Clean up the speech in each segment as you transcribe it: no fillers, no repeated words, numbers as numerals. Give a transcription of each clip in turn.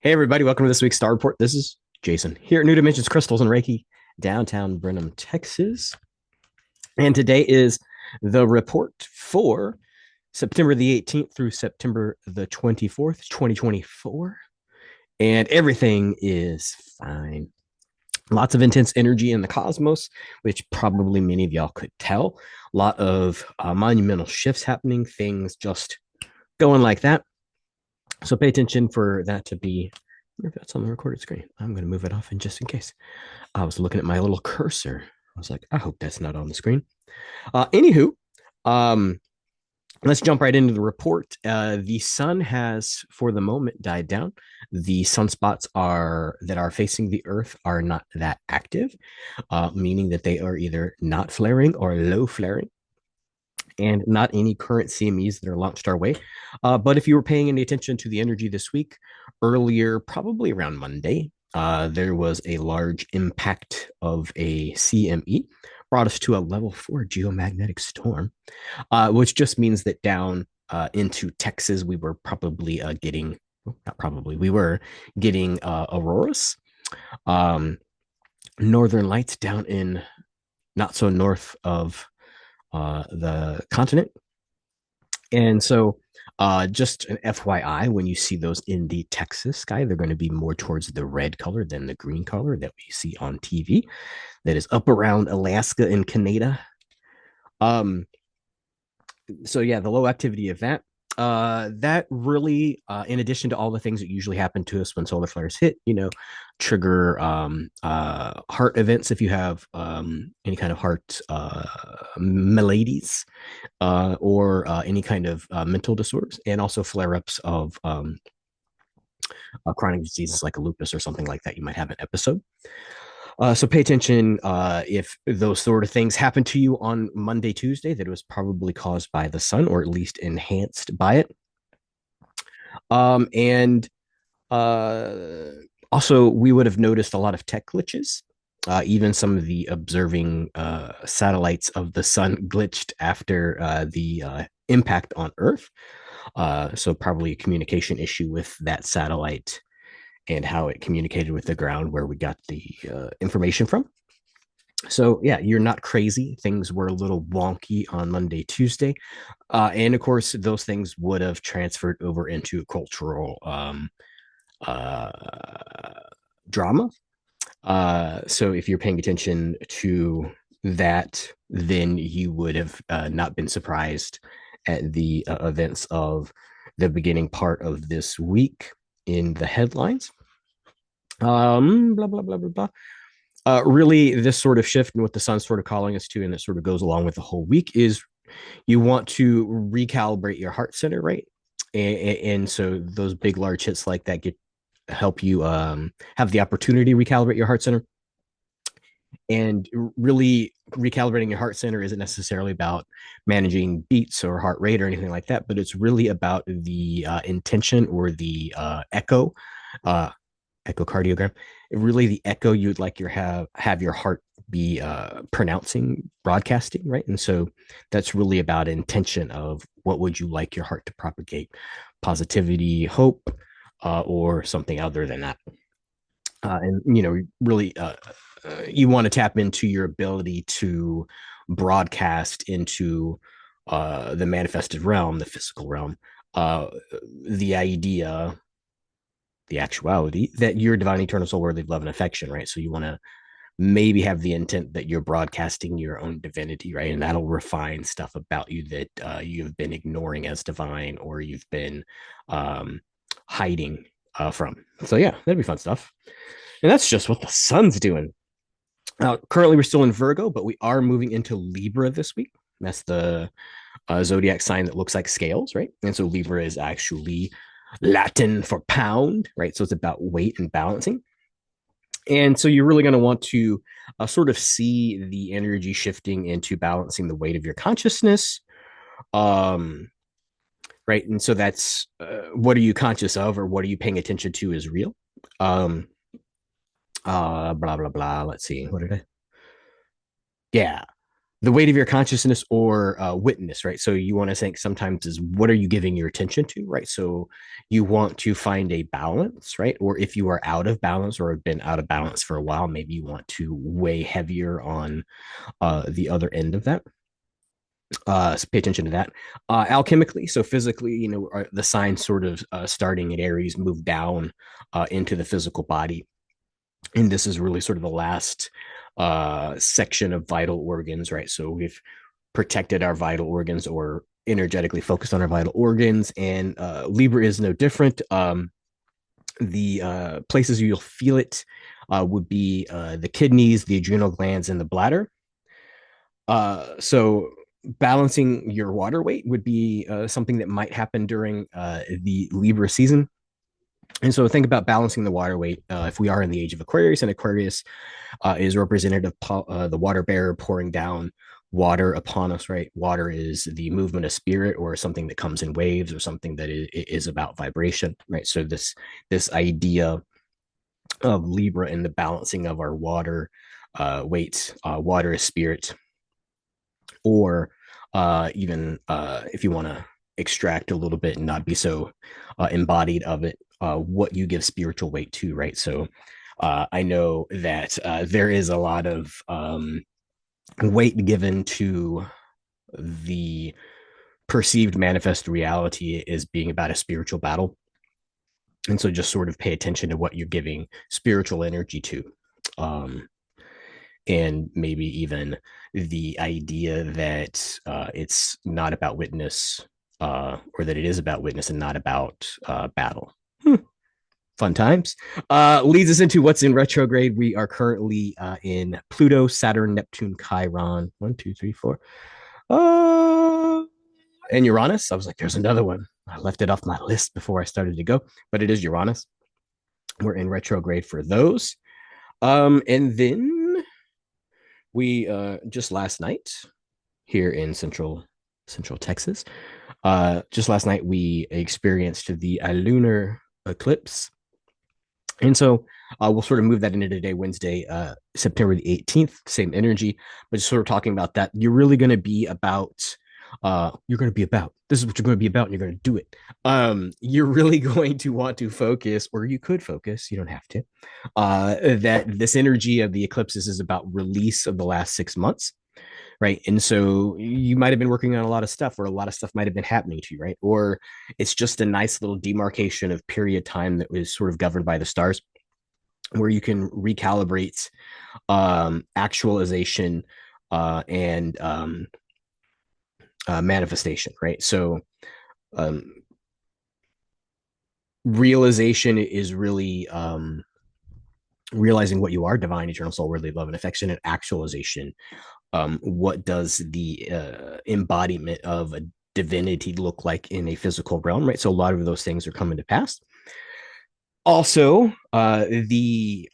Hey, everybody, welcome to this week's Star Report. This is Jason here at New Dimensions Crystals and Reiki, downtown Brenham, Texas. And today is the report for September the 18th through September the 24th, 2024. And everything is fine. Lots of intense energy in the cosmos, which probably many of y'all could tell. A lot of monumental shifts happening, things just going like that. So pay attention for that to be. I wonder if that's on the recorded screen. I'm going to move it off in just in case. I was looking at my little cursor. I was like, I hope that's not on the screen. Anywho, um, let's jump right into the report. The sun has, for the moment, died down. The sunspots that are facing the Earth are not that active, meaning that they are either not flaring or low flaring, and not any current CMEs that are launched our way. But if you were paying any attention to the energy this week, earlier, probably around Monday, there was a large impact of a CME, brought us to a level 4 geomagnetic storm, which just means that down into Texas, we were probably getting, well, not probably, we were getting auroras, um, northern lights down in not so north of the continent. And so, just an FYI, when you see those in the Texas sky, they're going to be more towards the red color than the green color that we see on TV, that is up around Alaska and Canada. Um, so yeah, the low activity of that really, in addition to all the things that usually happen to us when solar flares hit, trigger heart events if you have any kind of heart maladies, or any kind of mental disorders, and also flare-ups of chronic diseases like a lupus or something like that. You might have an episode. So pay attention if those sort of things happen to you on Monday, Tuesday, that it was probably caused by the sun or at least enhanced by it. And uh, Also, we would have noticed a lot of tech glitches. Even some of the observing satellites of the sun glitched after the impact on Earth. So, probably a communication issue with that satellite and how it communicated with the ground where we got the information from. So yeah, you're not crazy. Things were a little wonky on Monday, Tuesday, and of course, those things would have transferred over into cultural uh, drama. So if you're paying attention to that, then you would have not been surprised at the events of the beginning part of this week in the headlines. Blah blah blah blah blah. Really, this sort of shift and what the sun's sort of calling us to, and it sort of goes along with the whole week, is you want to recalibrate your heart center, right? And so those big, large hits like that get help you have the opportunity to recalibrate your heart center. And really, recalibrating your heart center isn't necessarily about managing beats or heart rate or anything like that, but it's really about the intention or the uh, echocardiogram, really the echo you'd like your have your heart be pronouncing, broadcasting, right? And so that's really about intention of what would you like your heart to propagate, positivity, hope, or something other than that. And really, you want to tap into your ability to broadcast into the manifested realm, the physical realm, uh, the idea, the actuality that you're divine, eternal soul, worthy of love and affection, right? So you want to maybe have the intent that you're broadcasting your own divinity, right? And that'll refine stuff about you that you've been ignoring as divine, or you've been hiding from. So yeah, that'd be fun stuff. And that's just what the sun's doing. Currently, we're still in Virgo, but we are moving into Libra this week. That's the zodiac sign that looks like scales, right? And so Libra is actually Latin for pound, right? So it's about weight and balancing. And so you're really going to want to sort of see the energy shifting into balancing the weight of your consciousness. Um, right. And so that's what are you conscious of, or what are you paying attention to is real? Um, blah, blah, blah. Let's see. What did I? Yeah. the weight of your consciousness or witness, right? So you want to think sometimes is what are you giving your attention to, right? So you want to find a balance, right? Or if you are out of balance or have been out of balance for a while, maybe you want to weigh heavier on the other end of that. So pay attention to that. Alchemically, so physically, the signs sort of starting at Aries move down into the physical body, and this is really sort of the last section of vital organs, right? So we've protected our vital organs or energetically focused on our vital organs, and Libra is no different. The places you'll feel it would be the kidneys, the adrenal glands, and the bladder. So balancing your water weight would be something that might happen during the Libra season. And so think about balancing the water weight. If we are in the age of Aquarius, and Aquarius is representative of the water bearer pouring down water upon us, right? Water is the movement of spirit or something that comes in waves or something that is about vibration, right? So this idea of Libra and the balancing of our water weights, water is spirit, or even if you want to extract a little bit and not be so embodied of it, what you give spiritual weight to, right? So I know that there is a lot of weight given to the perceived manifest reality as being about a spiritual battle. And so just sort of pay attention to what you're giving spiritual energy to. Um, and maybe even the idea that it's not about witness, or that it is about witness and not about battle. Fun times. Leads us into what's in retrograde. We are currently in Pluto, Saturn, Neptune, Chiron. One, two, three, four. Uh, and Uranus. I was like, there's another one. I left it off my list before I started to go, but it is Uranus. We're in retrograde for those. And then we just last night here in Central Texas, just last night we experienced the lunar eclipse. And so we'll sort of move that into today, Wednesday, September the 18th, same energy, but just sort of talking about that. You're really going to be about, this is what you're going to be about, and you're going to do it. You're really going to want to focus, or you could focus, you don't have to, that this energy of the eclipses is about release of the last 6 months. Right. And so you might have been working on a lot of stuff, or a lot of stuff might have been happening to you, right? Or it's just a nice little demarcation of period time that was sort of governed by the stars, where you can recalibrate actualization and manifestation, right? So realization is really realizing what you are, divine, eternal soul, worthy love, and affection, and actualization. What does the embodiment of a divinity look like in a physical realm, right? So a lot of those things are coming to pass. Also, the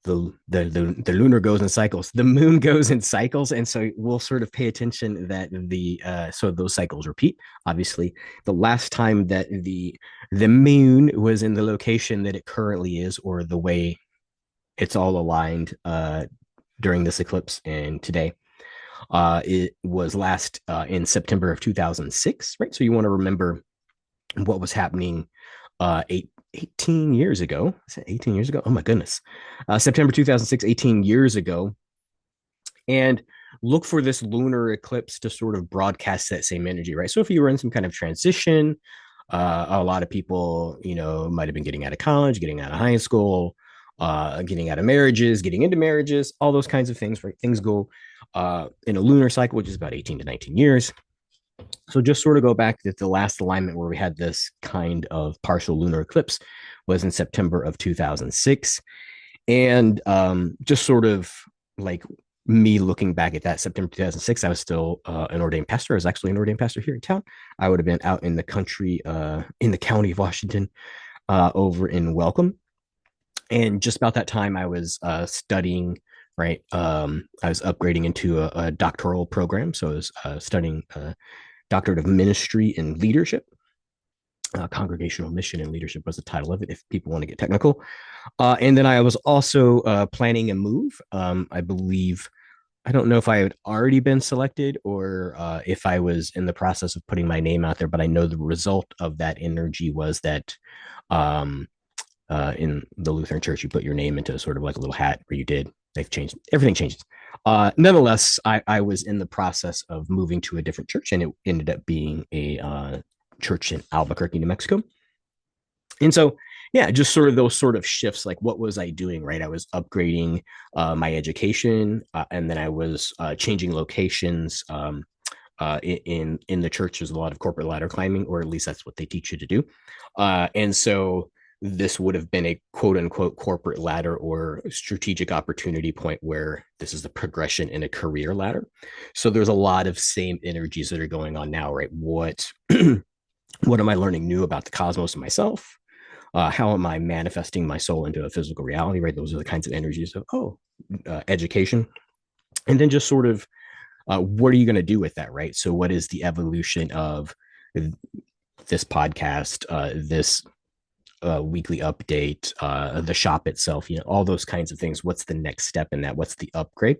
lunar goes in cycles. The moon goes in cycles, and so we'll sort of pay attention that so those cycles repeat. Obviously, the last time that the moon was in the location that it currently is, or the way it's all aligned during this eclipse and today. It was last in September of 2006, right? So you want to remember what was happening 18 years ago. Is it 18 years ago? Oh my goodness. September 2006, 18 years ago. And look for this lunar eclipse to sort of broadcast that same energy, right? So if you were in some kind of transition, a lot of people, might have been getting out of college, getting out of high school, getting out of marriages, getting into marriages, all those kinds of things, right? Things go in a lunar cycle, which is about 18 to 19 years. So just sort of go back to the last alignment where we had this kind of partial lunar eclipse was in September of 2006. And just sort of like me looking back at that September 2006, I was still an ordained pastor. I was actually an ordained pastor here in town. I would have been out in the country, in the county of Washington, over in Welcome. And just about that time, I was studying, right? I was upgrading into a doctoral program. So I was studying doctorate of ministry and leadership. Congregational mission and leadership was the title of it, if people want to get technical. And then I was also planning a move. I believe I don't know if I had already been selected or if I was in the process of putting my name out there, but I know the result of that energy was that um, in the Lutheran Church, you put your name into sort of like a little hat where you did. They've changed. Everything changes. Nonetheless, I was in the process of moving to a different church, and it ended up being a church in Albuquerque, New Mexico. And so, yeah, just sort of those sort of shifts. Like, what was I doing? Right, I was upgrading my education, and then I was changing locations. In the church, there's a lot of corporate ladder climbing, or at least that's what they teach you to do. And so this would have been a quote unquote corporate ladder or strategic opportunity point where this is the progression in a career ladder. So there's a lot of same energies that are going on now, right? What am I learning new about the cosmos and myself? How am I manifesting my soul into a physical reality, right? Those are the kinds of energies of education. And then just sort of what are you going to do with that, right? So what is the evolution of this podcast, this weekly update, the shop itself, all those kinds of things? What's the next step in that? What's the upgrade?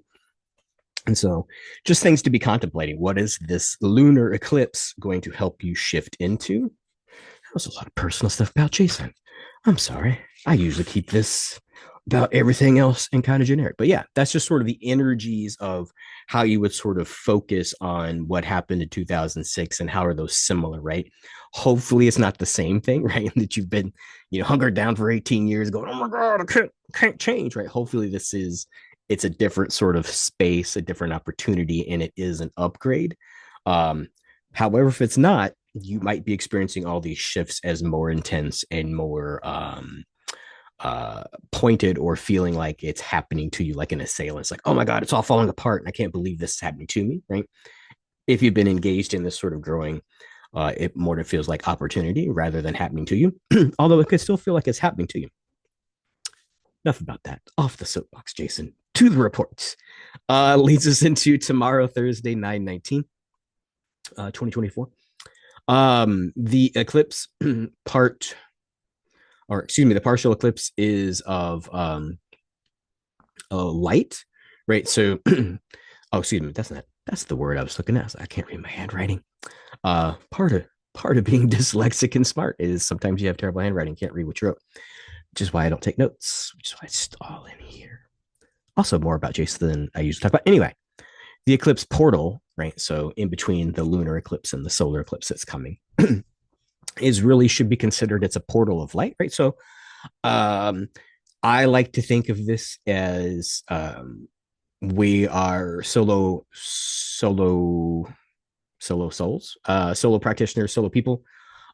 And so just things to be contemplating. What is this lunar eclipse going to help you shift into? That was a lot of personal stuff about Jason. I'm sorry. I usually keep this about everything else and kind of generic. But yeah, that's just sort of the energies of how you would sort of focus on what happened in 2006 and how are those similar, right? Hopefully it's not the same thing, right? That you've been, hungered down for 18 years going, oh my God, I can't change, right? Hopefully it's a different sort of space, a different opportunity, and it is an upgrade. Um, However, if it's not, you might be experiencing all these shifts as more intense and more pointed, or feeling like it's happening to you like an assailant. It's like, oh my God, it's all falling apart and I can't believe this is happening to me, right? If you've been engaged in this sort of growing, it more feels like opportunity rather than happening to you, although it could still feel like it's happening to you. Enough about that. Off the soapbox, Jason. To the reports. Leads us into tomorrow, Thursday, 9/19, 2024. The eclipse part, or excuse me, the partial eclipse is of light, right? So, oh, excuse me, that's the word I was looking at. I can't read my handwriting. Part of being dyslexic and smart is sometimes you have terrible handwriting, can't read what you wrote, which is why I don't take notes, which is why it's all in here. Also, more about Jason than I usually talk about. Anyway, the eclipse portal, right? So, in between the lunar eclipse and the solar eclipse that's coming, is really should be considered it's a portal of light, right? So, um, I like to think of this as we are solo souls, solo practitioners, solo people,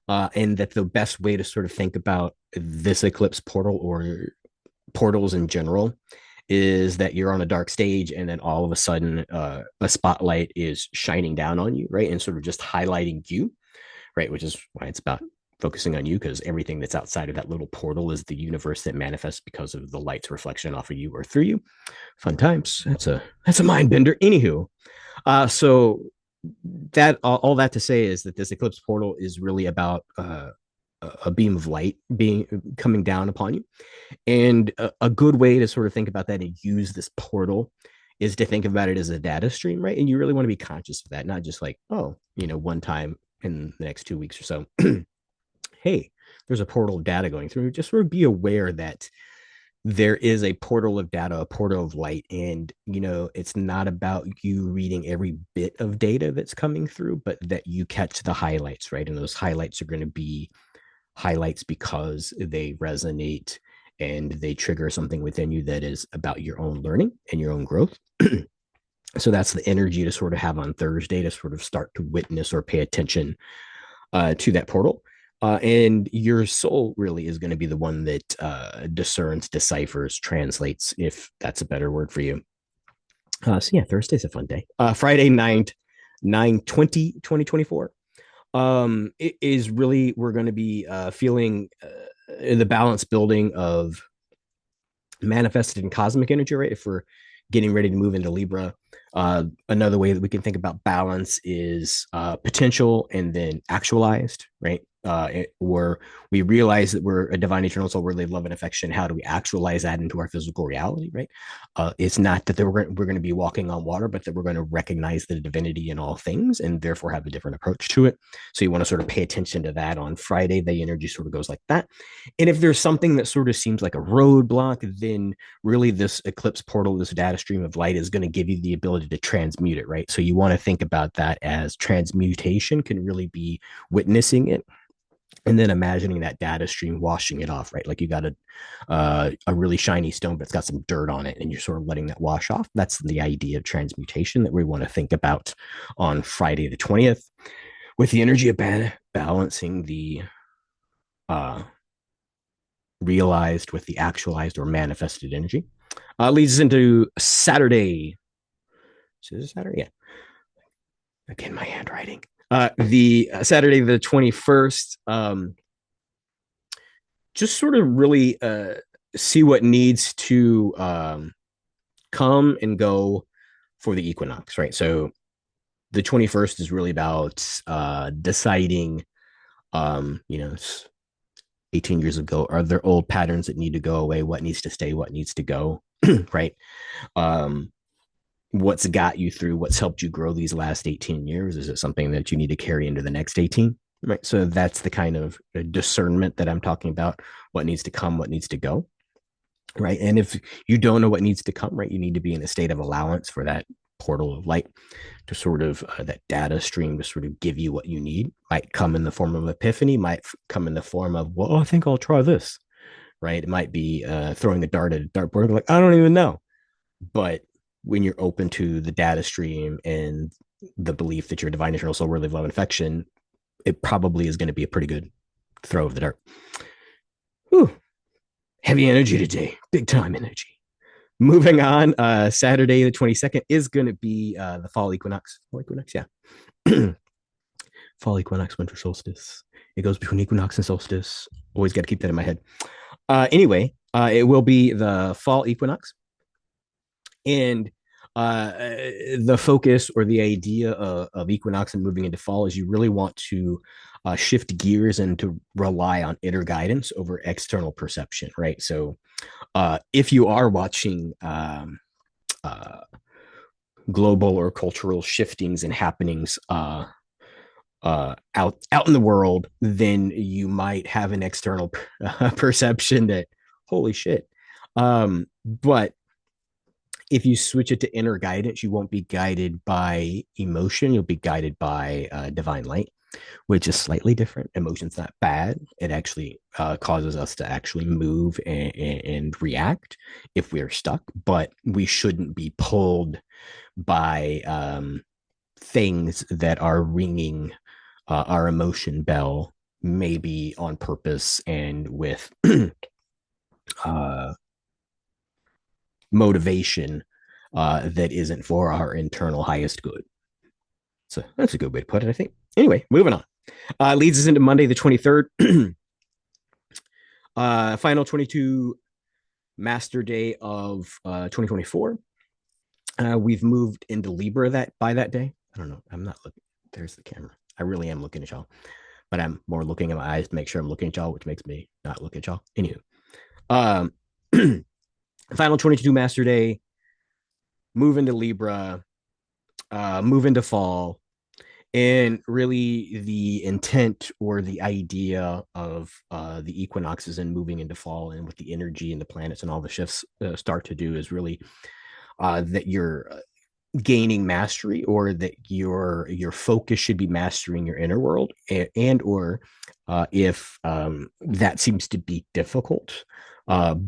and that the best way to sort of think about this eclipse portal or portals in general is that you're on a dark stage and then all of a sudden a spotlight is shining down on you, right? And sort of just highlighting you, right? Which is why it's about focusing on you, because everything that's outside of that little portal is the universe that manifests because of the light's reflection off of you or through you. Fun times. That's a mind bender. Anywho, so that all that to say is that this eclipse portal is really about a beam of light being coming down upon you, and a good way to sort of think about that and use this portal is to think about it as a data stream, right? And you really want to be conscious of that, not just like, oh, one time in the next 2 weeks or so, hey, there's a portal of data going through. Just sort of be aware that there is a portal of data, a portal of light. And, it's not about you reading every bit of data that's coming through, but that you catch the highlights, right? And those highlights are going to be highlights because they resonate and they trigger something within you that is about your own learning and your own growth. So that's the energy to sort of have on Thursday to sort of start to witness or pay attention to that portal. And your soul really is going to be the one that discerns, deciphers, translates, if that's a better word for you. So yeah, Thursday's a fun day. Friday, 9/20/2024. It is really, we're going to be feeling the balance building of manifested and cosmic energy, right? If we're getting ready to move into Libra, another way that we can think about balance is potential and then actualized, right? Or we realize that we're a divine eternal soul, worthy of love and affection. How do we actualize that into our physical reality, right? It's not that we're going to be walking on water, but that we're going to recognize the divinity in all things and therefore have a different approach to it. So you want to sort of pay attention to that on Friday. The energy sort of goes like that. And if there's something that sort of seems like a roadblock, then really this eclipse portal, this data stream of light is going to give you the ability to transmute it, right? So you want to think about that as transmutation can really be witnessing it and then imagining that data stream washing it off, right? Like you got a really shiny stone, but it's got some dirt on it, and you're sort of letting that wash off. That's the idea of transmutation that we want to think about on Friday the 20th, with the energy of balancing the uh, realized with the actualized or manifested energy. Leads us into Saturday. So is it Saturday? Yeah. Again, my handwriting. The Saturday the 21st. Just sort of really see what needs to come and go for the equinox, right? So the 21st is really about deciding, you know, 18 years ago, are there old patterns that need to go away? What needs to stay? What needs to go? Right? Um, what's got you through? What's helped you grow these last 18 years? Is it something that you need to carry into the next 18? Right. So that's the kind of discernment that I'm talking about. What needs to come, what needs to go. Right. And if you don't know what needs to come, right, you need to be in a state of allowance for that portal of light to sort of that data stream to sort of give you what you need. Might come in the form of epiphany, might come in the form of, well, I think I'll try this. Right. It might be throwing a dart at a dartboard. Like, I don't even know. But when you're open to the data stream and the belief that you're divine eternal soul worthy of love and affection, it probably is going to be a pretty good throw of the dart. Whew. Heavy energy today, big time energy. Moving on, Saturday the 22nd is going to be the fall equinox. Fall equinox, yeah. Fall equinox, winter solstice. It goes between equinox and solstice. Always got to keep that in my head. Anyway, it will be the fall equinox. And the focus or the idea of equinox and moving into fall is you really want to shift gears and to rely on inner guidance over external perception, right? So if you are watching uh, global or cultural shiftings and happenings out in the world, then you might have an external perception that holy shit. But if you switch it to inner guidance, you won't be guided by emotion. You'll be guided by divine light, which is slightly different. Emotion's not bad. It actually causes us to actually move and react if we're stuck, but we shouldn't be pulled by things that are ringing our emotion bell, maybe on purpose and with motivation that isn't for our internal highest good. So that's a good way to put it, I think. Anyway, moving on. Leads us into Monday, the 23rd. Final 22 master day of 2024. We've moved into Libra that by that day. I don't know. I'm not looking. There's the camera. I really am looking at y'all, but I'm more looking at my eyes to make sure I'm looking at y'all, which makes me not look at y'all. Anywho, um, final 22 master day, move into Libra, move into fall. And really, the intent or the idea of the equinoxes and moving into fall and with the energy and the planets and all the shifts start to do is really that you're gaining mastery, or that your focus should be mastering your inner world, and or if that seems to be difficult,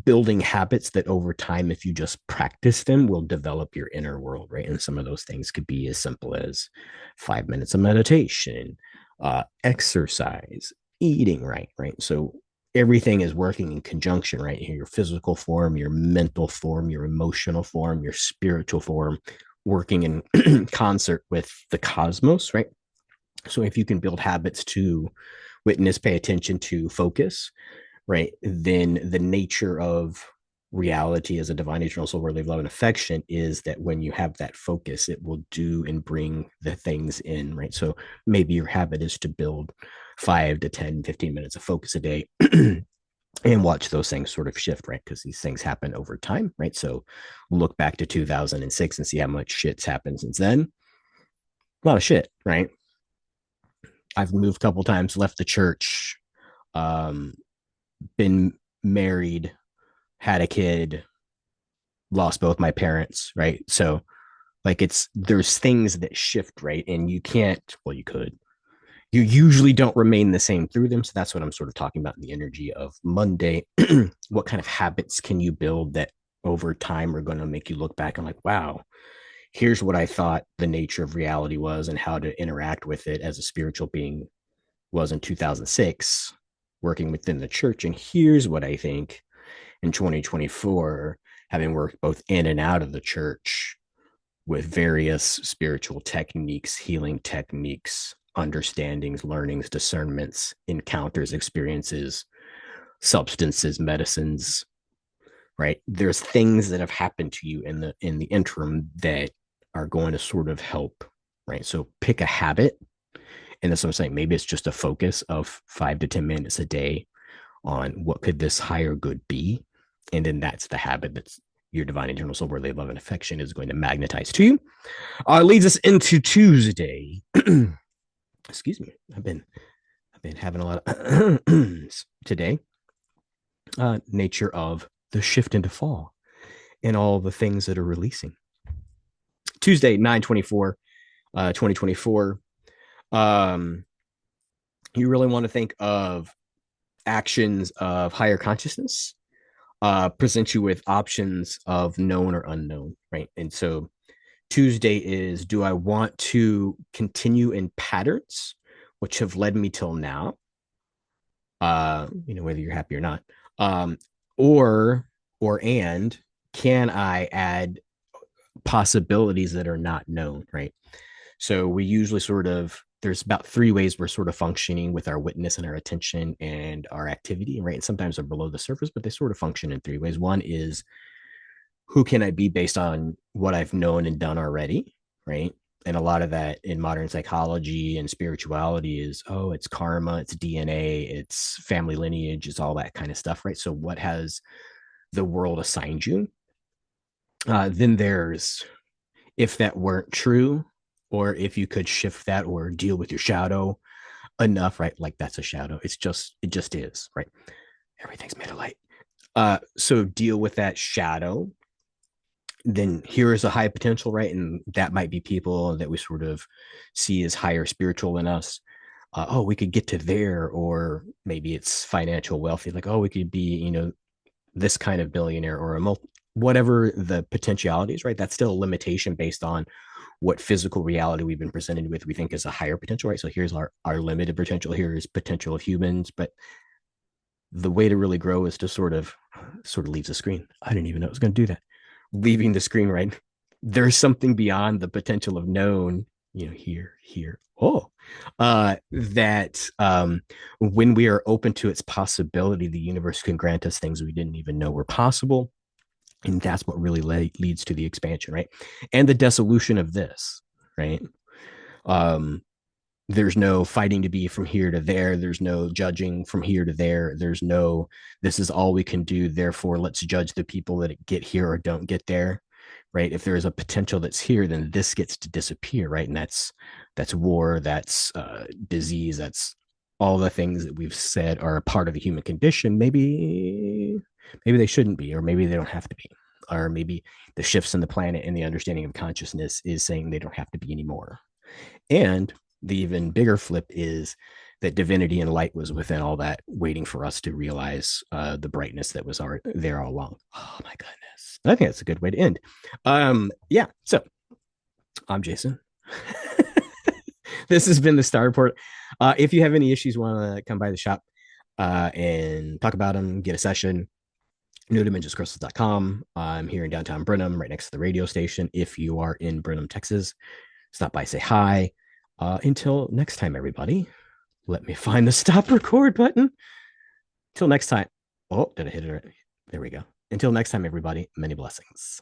building habits that over time, if you just practice them, will develop your inner world, right? And some of those things could be as simple as 5 minutes of meditation, exercise, eating right. So everything is working in conjunction, right? Your physical form, your mental form, your emotional form, your spiritual form, working in concert with the cosmos, right? So if you can build habits to witness, pay attention to, focus, right, then the nature of reality as a divine eternal soul worthy of love and affection is that when you have that focus, it will do and bring the things in, right? So maybe your habit is to build 5 to 10, 15 minutes of focus a day and watch those things sort of shift, right? Because these things happen over time, right? So look back to 2006 and see how much shit's happened since then. A lot of shit, right? I've moved a couple times, left the church, um, been married, had a kid, lost both my parents, right? So like there's things that shift, right? And you can't, well, you could. You usually don't remain the same through them. So that's what I'm sort of talking about in the energy of Monday. What kind of habits can you build that over time are going to make you look back and like, wow, here's what I thought the nature of reality was and how to interact with it as a spiritual being was in 2006, working within the church. And here's what I think in 2024, having worked both in and out of the church with various spiritual techniques, healing techniques, understandings, learnings, discernments, encounters, experiences, substances, medicines, right? There's things that have happened to you in the interim that are going to sort of help, right? So pick a habit. And that's what I'm saying. Maybe it's just a focus of 5 to 10 minutes a day on what could this higher good be. And then that's the habit that's your divine internal soul worthy love and affection is going to magnetize to you. Leads us into Tuesday. Excuse me. I've been having a lot of today. Nature of the shift into fall and all the things that are releasing. Tuesday, 9/24, 2024. Um, you really want to think of actions of higher consciousness, present you with options of known or unknown, right? And so Tuesday is, do I want to continue in patterns which have led me till now? Whether you're happy or not. Um, or and can I add possibilities that are not known, right? So we usually sort of there's about 3 ways we're sort of functioning with our witness and our attention and our activity, right? And sometimes they're below the surface, but they sort of function in 3 ways. One is who can I be based on what I've known and done already, right? And a lot of that in modern psychology and spirituality is, oh, it's karma, it's DNA, it's family lineage, it's all that kind of stuff, right? So what has the world assigned you? Then there's if that weren't true, or if you could shift that or deal with your shadow enough, right? Like that's a shadow. It just is, right? Everything's made of light. So deal with that shadow. Then here is a high potential, right? And that might be people that we sort of see as higher spiritual than us. Oh, we could get to there, or maybe it's financial wealthy. Like, oh, we could be, this kind of billionaire or whatever the potentialities, right? That's still a limitation based on what physical reality we've been presented with. We think is a higher potential, right? So here's our limited potential. Here is potential of humans, but the way to really grow is to sort of leave the screen. I didn't even know it was going to do that. Leaving the screen, right? There's something beyond the potential of known, here. Oh, that when we are open to its possibility, the universe can grant us things we didn't even know were possible. And that's what really leads to the expansion, right? And the dissolution of this, right? Um, there's no fighting to be from here to there. There's no judging from here to there. There's no, this is all we can do. Therefore, let's judge the people that get here or don't get there, right? If there's a potential that's here, then this gets to disappear, right? And that's war, that's disease, that's all the things that we've said are a part of the human condition. Maybe they shouldn't be, or maybe they don't have to be, or maybe the shifts in the planet and the understanding of consciousness is saying they don't have to be anymore. And the even bigger flip is that divinity and light was within all that, waiting for us to realize the brightness that was there all along. Oh my goodness! I think that's a good way to end. Yeah. So I'm Jason. This has been the Star Report. If you have any issues, want to come by the shop and talk about them, get a session. newdimensionscrystals.com. I'm here in downtown Brenham, right next to the radio station. If you are in Brenham, Texas, stop by, say hi. Until next time, everybody, let me find the stop record button. Till next time. Oh, did I hit it right? There we go. Until next time, everybody, many blessings.